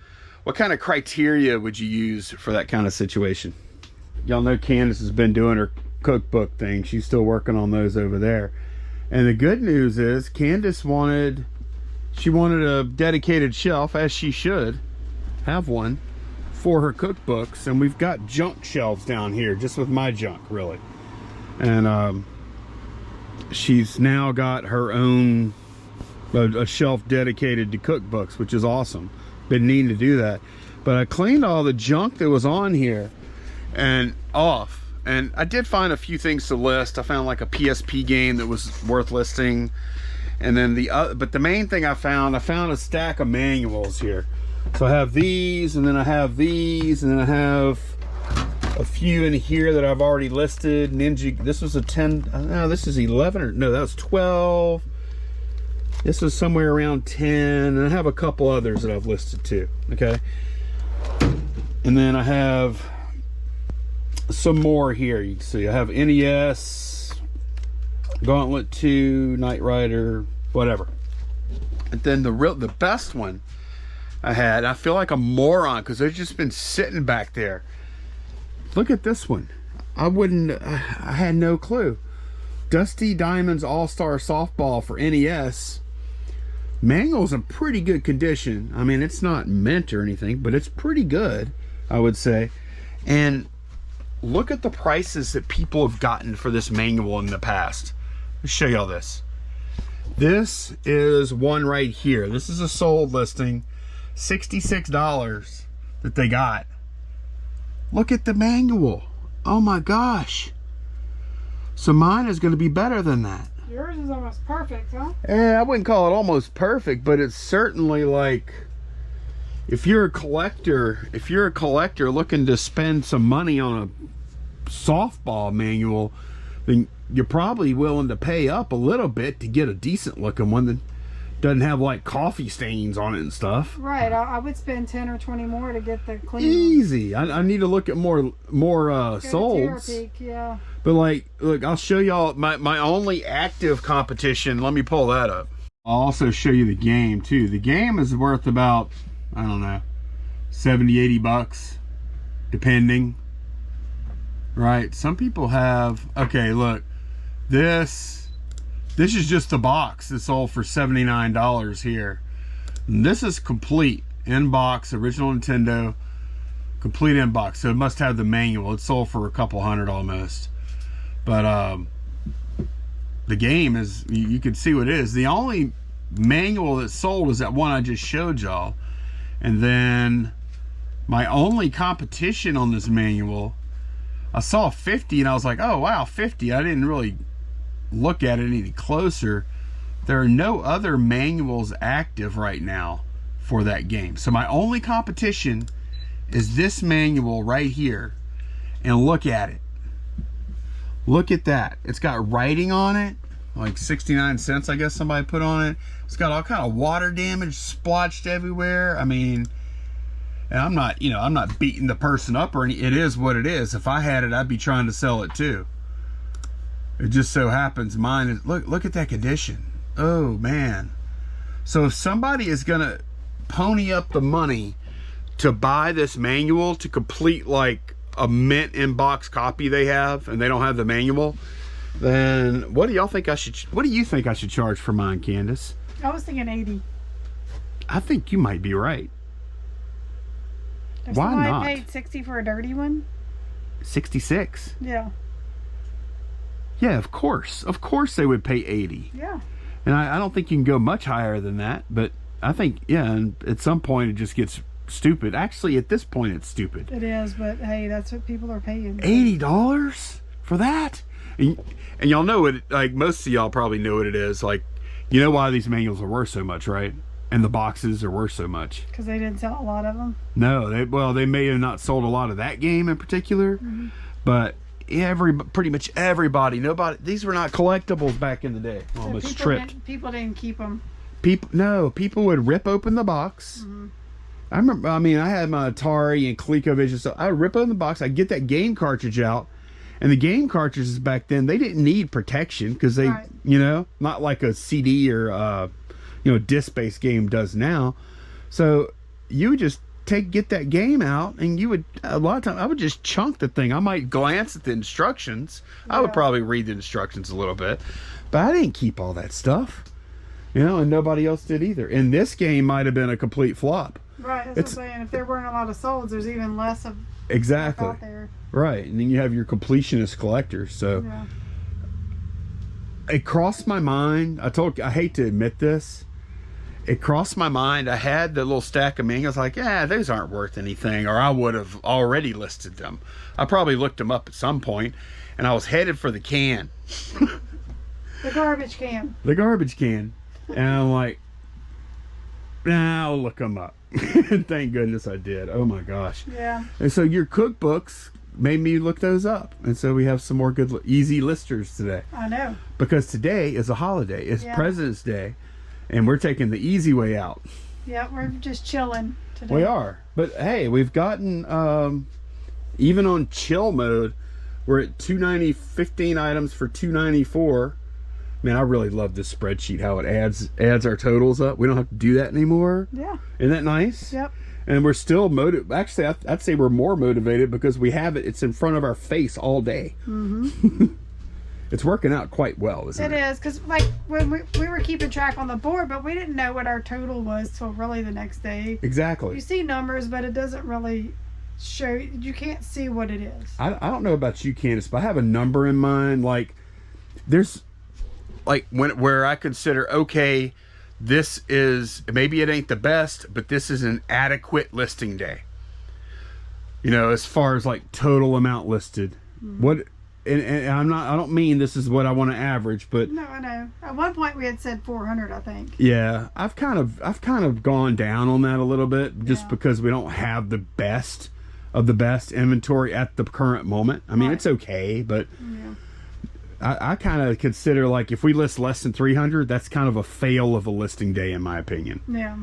criteria would you use for that kind of situation? Y'all know Candace has been doing her cookbook thing. She's still working on those over there. And the good news is Candace wanted a dedicated shelf, as she should have one, for her cookbooks. And we've got junk shelves down here, just with my junk, really. And she's now got her own a shelf dedicated to cookbooks, which is awesome. Been needing to do that. But I cleaned all the junk that was on here and off, and I did find a few things to list. I found like a PSP game that was worth listing, and then but the main thing I found a stack of manuals here. So I have these, and then I have these, and then I have a few in here that I've already listed. Ninja, this was a 10, no, this is 11, or no, that was 12. This was somewhere around 10, and I have a couple others that I've listed too. Okay, and then I have some more here. You can see I have NES, Gauntlet 2, Knight Rider, whatever. And then the best one I feel like a moron because they've just been sitting back there. Look at this one. I had no clue. Dusty Diamond's All-Star Softball for NES Manual's in pretty good condition. I mean, it's not mint or anything, but it's pretty good, I would say. And look at the prices that people have gotten for this manual in the past. Let's show y'all this. This is one right here. This is a sold listing, $66 that they got. Look at the manual. Oh my gosh. So mine is going to be better than that.
Yours is almost perfect, huh?
I wouldn't call it almost perfect, but it's certainly like, if you're a collector looking to spend some money on a softball manual, then you're probably willing to pay up a little bit to get a decent looking one that doesn't have like coffee stains on it and stuff.
Right. I would spend 10 or 20 more to get the clean
Easy. I need to look at more solds.
Yeah.
But like, look, I'll show y'all my only active competition. Let me pull that up. I'll also show you the game too. The game is worth about, I don't know, 70, 80 bucks, depending. Right. Some people have, okay, look, this is just the box. It's sold for $79 here. And this is complete in box, original Nintendo, complete in box. So it must have the manual. It's sold for a couple hundred almost. But the game is, you can see what it is. The only manual that's sold is that one I just showed y'all. And then my only competition on this manual, I saw 50 and I was like, oh wow, 50. I didn't really look at it any closer. There are no other manuals active right now for that game. So my only competition is this manual right here. And look at it. Look at that. It's got writing on it, like 69 cents I guess somebody put on it. It's got all kind of water damage splotched everywhere. I mean, and I'm not, you know, I'm not beating the person up or any, it is what it is. If I had it, I'd be trying to sell it too. It just so happens mine is, look at that condition. Oh man. So if somebody is gonna pony up the money to buy this manual to complete like a mint in-box copy they have, and they don't have the manual, then what do y'all think I should, what do you think I should charge for mine, Candace?
I was thinking 80.
I think you might be right.
If
Why not?
I paid 60 for a dirty one?
66.
Yeah.
Yeah, of course they would pay 80.
Yeah.
And I don't think you can go much higher than that, but I think, yeah, and at some point it just gets stupid. Actually, at this point it's stupid.
It is, but hey, that's what people are paying.
$80 for that? And y'all know it, like most of y'all probably know what it is. Like, you know why these manuals are worth so much, right? And the boxes are worth so much.
Because they didn't sell a lot of them?
No, they may have not sold a lot of that game in particular, but pretty much everybody, nobody, these were not collectibles back in the day.
So
Almost tripped.
People didn't keep them.
People would rip open the box. I remember, I mean, I had my Atari and ColecoVision, so I would rip open the box, I'd get that game cartridge out, and the game cartridges back then, they didn't need protection, because they,
right.
you know, not like a CD or, you know, disc-based game does now. So you would just get that game out, and you would, a lot of times, I would just chunk the thing. I might glance at the instructions. Yeah. I would probably read the instructions a little bit, but I didn't keep all that stuff, you know, and nobody else did either. And this game might have been a complete flop. Right,
that's what I'm saying. If there weren't a lot of solds, there's even less of
exactly
out there.
Right, and then you have your completionist collectors. So yeah. It crossed my mind. I hate to admit this. It crossed my mind. I had the little stack of manuals. Like, yeah, those aren't worth anything, or I would have already listed them. I probably looked them up at some point, and I was headed for the can.
The garbage can.
The garbage can, and I'm like, nah, I'll look them up. Thank goodness I did. Oh my gosh. Yeah. And so your cookbooks made me look those up, and so we have some more good easy listers today.
I know.
Because today is a holiday. It's President's Day, and we're taking the easy way out.
Yeah, we're just chilling today.
We are. But hey, we've gotten even on chill mode, we're at 290, 15 items for 294. Man, I really love this spreadsheet, how it adds our totals up. We don't have to do that anymore. Yeah. Isn't that nice? Yep. And we're still motivated. Actually, I'd say we're more motivated because we have it. It's in front of our face all day. Mm-hmm. it's working out quite well, isn't it?
It is, because like when we were keeping track on the board, but we didn't know what our total was till really the next day.
Exactly.
You see numbers, but it doesn't really show. You can't see what it is.
I don't know about you, Candace, but I have a number in mind. Like, there's like where I consider, okay, this is, maybe it ain't the best, but this is an adequate listing day. You know, as far as like total amount listed. What, and I don't mean this is what I want to average, but
no, I know. At one point we had said 400, I think.
Yeah, I've kind of gone down on that a little bit, just because we don't have the best of the best inventory at the current moment. I mean, it's okay, but I kind of consider, like, if we list less than 300, that's kind of a fail of a listing day, in my opinion.
Yeah.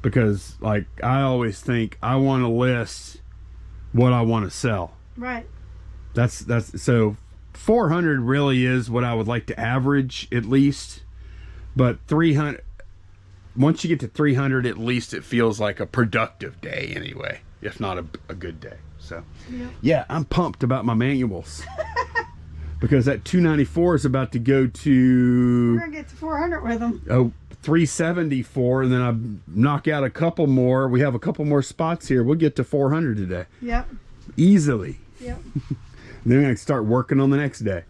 Because, like, I always think I want to list what I want to sell.
Right.
That's so 400 really is what I would like to average, at least. But 300, once you get to 300, at least it feels like a productive day anyway, if not a good day. So yeah, I'm pumped about my manuals. Because that 294 is about to go to...
We're going to get to 400 with them.
Oh, 374, and then I knock out a couple more. We have a couple more spots here. We'll get to 400 today.
Yep.
Easily.
Yep.
Then I can start working on the next day.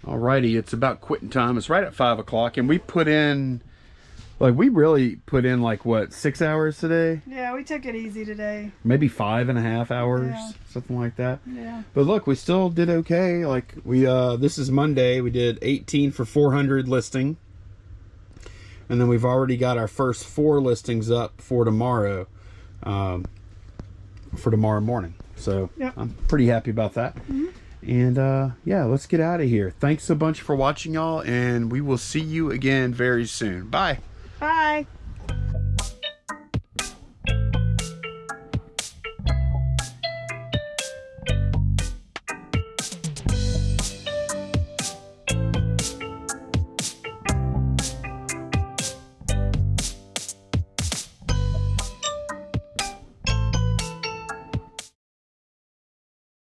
Alrighty, it's about quitting time. It's right at 5 o'clock, and we put in... Like, we really put in, like, what, 6 hours today?
Yeah, we took it easy today.
Maybe 5.5 hours, something like that.
Yeah.
But look, we still did okay. Like, we, this is Monday. We did 18 for 400 listing. And then we've already got our first 4 listings up for tomorrow. For tomorrow morning. So, I'm pretty happy about that. And, yeah, let's get out of here. Thanks a bunch for watching, y'all. And we will see you again very soon. Bye.
Bye.